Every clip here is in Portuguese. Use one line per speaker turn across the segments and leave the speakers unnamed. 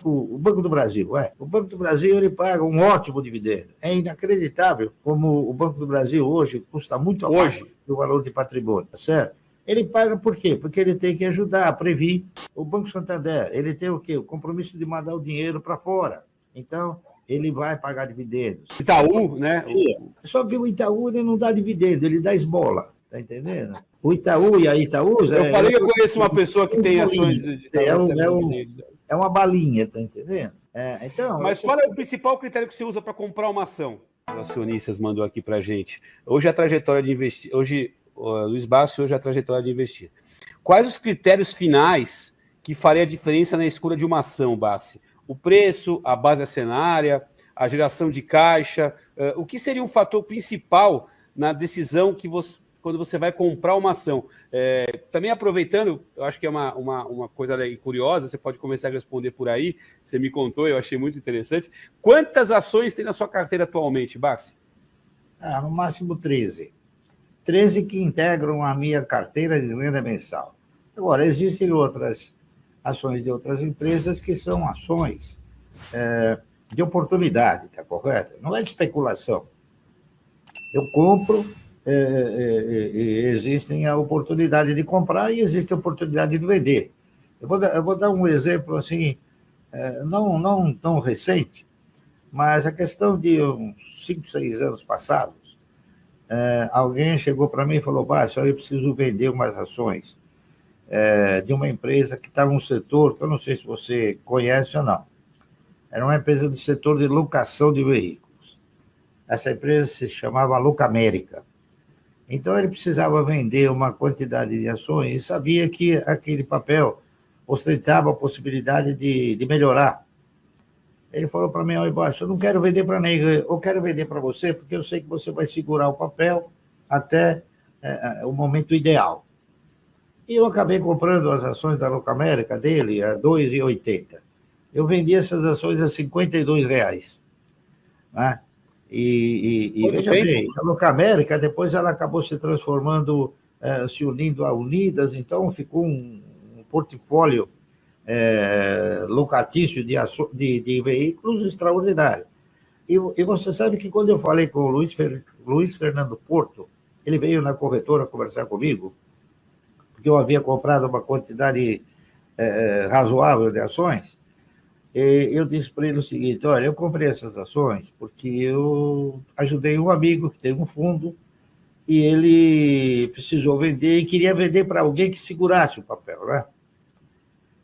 o Banco do Brasil. O Banco do Brasil ele paga um ótimo dividendo. É inacreditável como o Banco do Brasil hoje custa muito abaixo do valor de patrimônio, tá certo? Ele paga por quê? Porque ele tem que ajudar a prever. O Banco Santander, ele tem o quê? O compromisso de mandar o dinheiro para fora. Então, ele vai pagar dividendos.
Itaú, né?
Só que o Itaú ele não dá dividendo, ele dá esmola, tá entendendo? O Itaú e a Itaúsa...
Eu falei que eu conheço uma pessoa que tem ações de Itaú.
É uma balinha, tá entendendo? Então,
mas qual é o principal critério que você usa para comprar uma ação? Os acionistas mandou aqui para a gente. Hoje a trajetória de investir... Hoje, Luiz Bassi, hoje a trajetória de investir. Quais os critérios finais que faria a diferença na escolha de uma ação, Bassi? O preço, a base acionária, a geração de caixa, o que seria um fator principal na decisão que você, quando você vai comprar uma ação? Também aproveitando, eu acho que é uma coisa curiosa, você pode começar a responder por aí, você me contou, eu achei muito interessante. Quantas ações tem na sua carteira atualmente, Bassi?
No máximo 13. 13 que integram a minha carteira de renda mensal. Agora, existem outras ações de outras empresas que são ações de oportunidade, tá correto? Não é de especulação. Eu compro, existem a oportunidade de comprar e existe a oportunidade de vender. Eu vou dar um exemplo assim, não tão recente, mas a questão de uns 5, 6 anos passados, alguém chegou para mim e falou: Bárcio, eu preciso vender umas ações de uma empresa que está num setor que eu não sei se você conhece ou não. Era uma empresa do setor de locação de veículos. Essa empresa se chamava Locamérica. Então, ele precisava vender uma quantidade de ações e sabia que aquele papel ostentava a possibilidade de melhorar. Ele falou para mim: olha, Bárcio, eu não quero vender para ninguém, eu quero vender para você, porque eu sei que você vai segurar o papel até o momento ideal. E eu acabei comprando as ações da Locamérica dele a R$ 2,80. Eu vendi essas ações a R$ 52. Né? E veja bem, a Locamérica, depois ela acabou se transformando, se unindo a Unidas, então ficou um portfólio locatício de veículos extraordinário. E você sabe que quando eu falei com o Luiz Fernando Porto, ele veio na corretora conversar comigo, porque eu havia comprado uma quantidade razoável de ações, e eu disse para ele o seguinte: olha, eu comprei essas ações porque eu ajudei um amigo que tem um fundo e ele precisou vender e queria vender para alguém que segurasse o papel, né?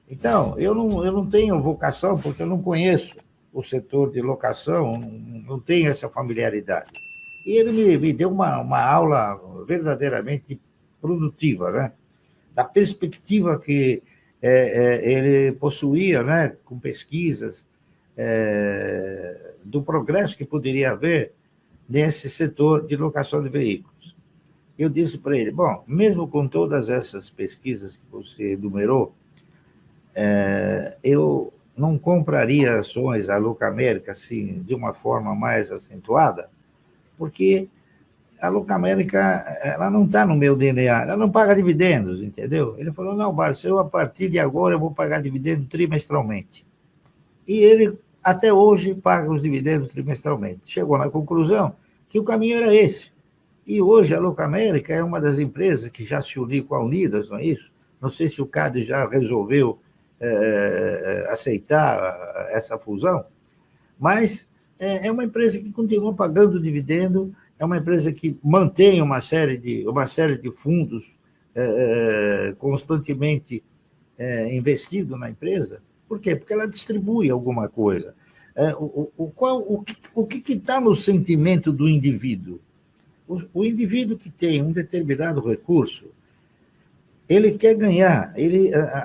Então, eu não tenho vocação, porque eu não conheço o setor de locação, não tenho essa familiaridade. E ele me deu uma aula verdadeiramente produtiva, né? Da perspectiva que ele possuía, né? Com pesquisas, do progresso que poderia haver nesse setor de locação de veículos. Eu disse para ele: bom, mesmo com todas essas pesquisas que você enumerou, eu não compraria ações da Locamérica assim, de uma forma mais acentuada, porque a Locamérica ela não está no meu DNA, ela não paga dividendos, entendeu? Ele falou: não, Bárcio, eu a partir de agora eu vou pagar dividendo trimestralmente. E ele, até hoje, paga os dividendos trimestralmente. Chegou na conclusão que o caminho era esse. E hoje a Locamérica é uma das empresas que já se uniu com a Unidas, não é isso? Não sei se o CAD já resolveu aceitar essa fusão, mas é uma empresa que continua pagando dividendo, é uma empresa que mantém uma série de fundos constantemente investido na empresa. Por quê? Porque ela distribui alguma coisa. O que está no sentimento do indivíduo? O indivíduo que tem um determinado recurso, ele quer ganhar,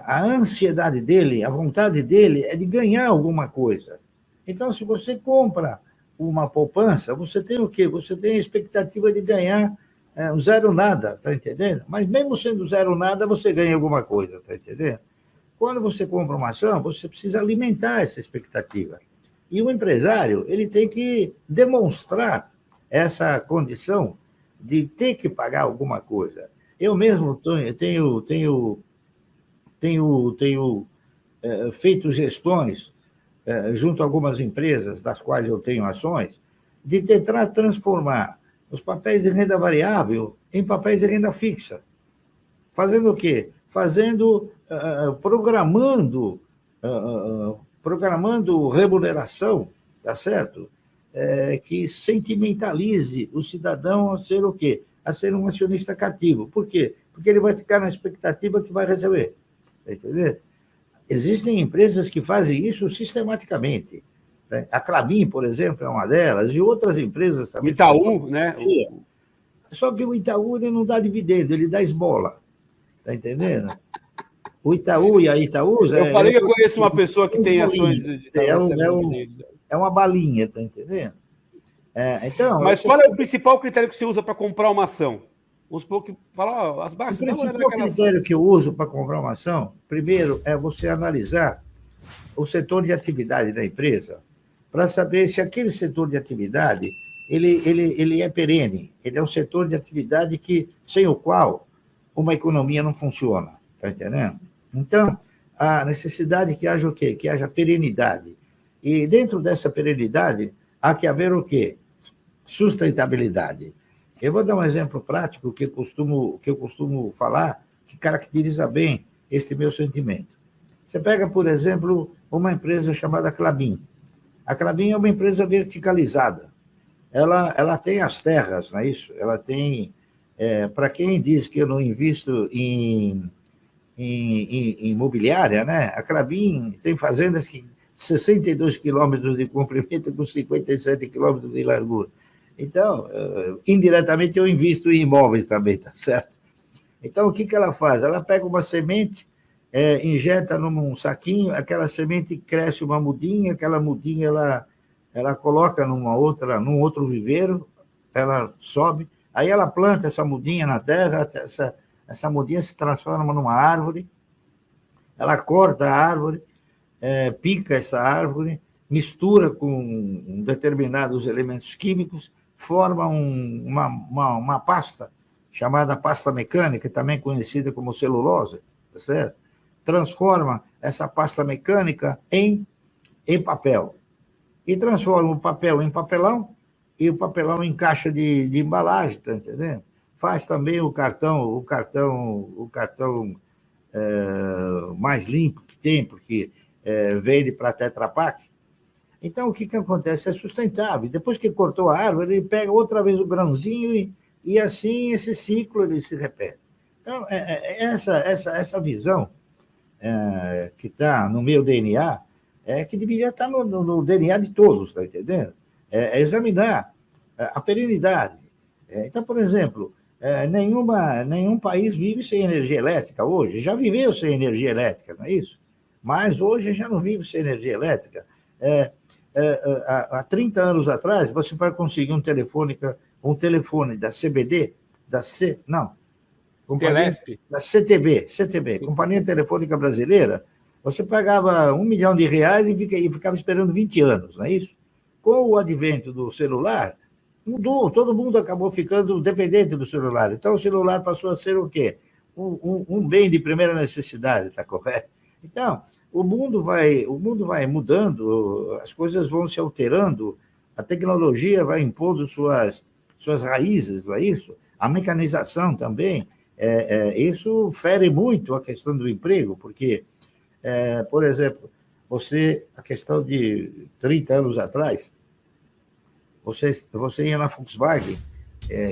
a ansiedade dele, a vontade dele é de ganhar alguma coisa. Então, se você compra uma poupança, você tem o quê? Você tem a expectativa de ganhar um zero nada, tá entendendo? Mas mesmo sendo zero nada, você ganha alguma coisa, tá entendendo? Quando você compra uma ação, você precisa alimentar essa expectativa. E o empresário, ele tem que demonstrar essa condição de ter que pagar alguma coisa. Eu mesmo tenho feito gestões junto a algumas empresas das quais eu tenho ações, de tentar transformar os papéis de renda variável em papéis de renda fixa. Fazendo o quê? Programando remuneração, tá certo? Que sentimentalize o cidadão a ser o quê? A ser um acionista cativo. Por quê? Porque ele vai ficar na expectativa que vai receber. Tá entendendo? Existem empresas que fazem isso sistematicamente. Né? A Klabin, por exemplo, é uma delas, e outras empresas também.
Itaú, né?
Só que o Itaú ele não dá dividendo, ele dá esmola. Está entendendo? O Itaú e a Itaúsa...
Eu falei que eu conheço uma pessoa que tem ações de Itaú.
É uma balinha, está entendendo?
Então, mas qual é o principal critério que você usa para comprar uma ação? Vamos supor que fala, as baixas.
O principal critério que eu uso para comprar uma ação, primeiro, é você analisar o setor de atividade da empresa, para saber se aquele setor de atividade ele é perene, ele é um setor de atividade sem o qual uma economia não funciona, está entendendo? Então, a necessidade que haja o quê? Que haja perenidade. E dentro dessa perenidade, há que haver o quê? Sustentabilidade. Eu vou dar um exemplo prático que eu costumo falar, que caracteriza bem este meu sentimento. Você pega, por exemplo, uma empresa chamada Klabin. A Klabin é uma empresa verticalizada. Ela tem as terras, não é isso? Ela tem... para quem diz que eu não invisto em imobiliária, né? A Klabin tem fazendas que 62 quilômetros de comprimento com 57 quilômetros de largura. Então, indiretamente, eu invisto em imóveis também, tá certo? Então, o que ela faz? Ela pega uma semente, injeta num saquinho, aquela semente cresce uma mudinha, aquela mudinha ela coloca num outro viveiro, ela sobe, aí ela planta essa mudinha na terra, essa mudinha se transforma numa árvore, ela corta a árvore, pica essa árvore, mistura com determinados elementos químicos, forma uma pasta, chamada pasta mecânica, também conhecida como celulose, tá certo? Transforma essa pasta mecânica em papel. E transforma o papel em papelão, e o papelão em caixa de embalagem, tá entendendo? Faz também o cartão mais limpo que tem, porque vende para Tetra Pak. Então, o que acontece? É sustentável. Depois que cortou a árvore, ele pega outra vez o grãozinho e assim esse ciclo ele se repete. Então, essa visão que está no meu DNA que deveria estar no DNA de todos, está entendendo? Examinar a perenidade. Então, por exemplo, nenhum país vive sem energia elétrica hoje. Já viveu sem energia elétrica, não é isso? Mas hoje já não vive sem energia elétrica. Há 30 anos atrás, você vai conseguir um telefone da CBD, da CTB, Companhia Telefônica Brasileira, você pagava R$1 milhão e ficava esperando 20 anos, não é isso? Com o advento do celular, mudou, todo mundo acabou ficando dependente do celular. Então, o celular passou a ser o quê? Um bem de primeira necessidade, está correto? Então, o mundo vai mudando, as coisas vão se alterando, a tecnologia vai impondo suas raízes, não é isso? A mecanização também. Isso fere muito a questão do emprego, porque, por exemplo, a questão de 30 anos atrás, você ia na Volkswagen,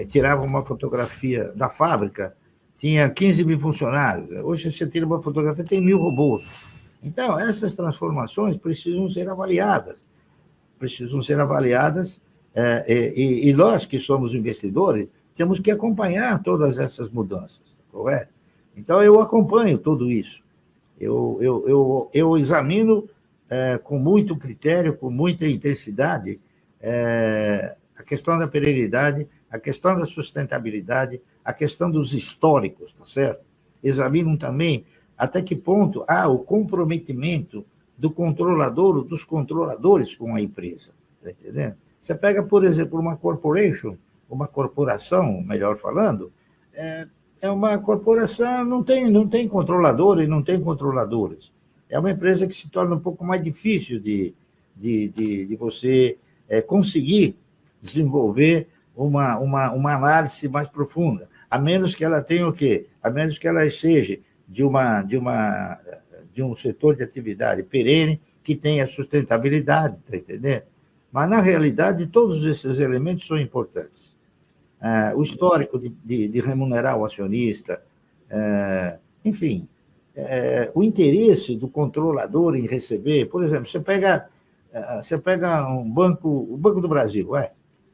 tirava uma fotografia da fábrica, tinha 15 mil funcionários. Hoje você tira uma fotografia, tem 1.000 robôs. Então, essas transformações precisam ser avaliadas. E nós, que somos investidores, temos que acompanhar todas essas mudanças, correto? Então, eu acompanho tudo isso. Eu examino com muito critério, com muita intensidade, a questão da perenidade, a questão da sustentabilidade, a questão dos históricos, tá certo? Examinam também até que ponto há o comprometimento do controlador ou dos controladores com a empresa, tá entendendo? Você pega, por exemplo, uma corporação, melhor falando, é uma corporação, não tem controlador e não tem controladores. É uma empresa que se torna um pouco mais difícil de de você conseguir desenvolver uma análise mais profunda, a menos que ela tenha o quê? A menos que ela seja de um setor de atividade perene, que tenha sustentabilidade, está entendendo? Mas, na realidade, todos esses elementos são importantes. O histórico de remunerar o acionista, enfim, o interesse do controlador em receber. Por exemplo, você pega o Banco do Brasil.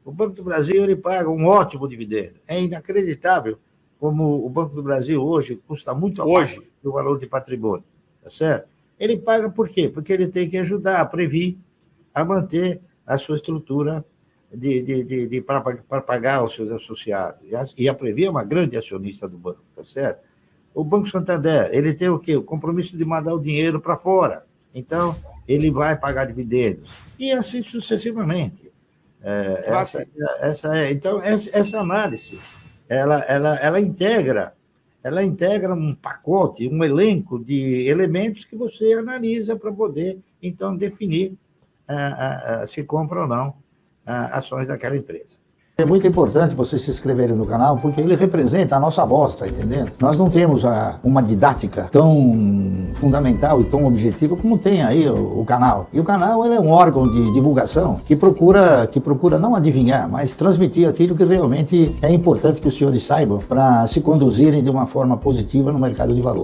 O Banco do Brasil ele paga um ótimo dividendo. É inacreditável como o Banco do Brasil hoje custa muito abaixo do valor de patrimônio. Tá certo? Ele paga por quê? Porque ele tem que ajudar a Previ a manter a sua estrutura para pagar aos seus associados. E a Previ é uma grande acionista do banco, tá certo? O Banco Santander, ele tem o quê? O compromisso de mandar o dinheiro para fora. Então, ele vai pagar dividendos. E assim sucessivamente. Então, essa análise, ela integra um pacote, um elenco de elementos que você analisa para poder, então, definir se compra ou não ações daquela empresa. É muito importante vocês se inscreverem no canal, porque ele representa a nossa voz, tá entendendo? Nós não temos uma didática tão fundamental e tão objetiva como tem aí o canal. E o canal ele é um órgão de divulgação que procura não adivinhar, mas transmitir aquilo que realmente é importante que os senhores saibam para se conduzirem de uma forma positiva no mercado de valores.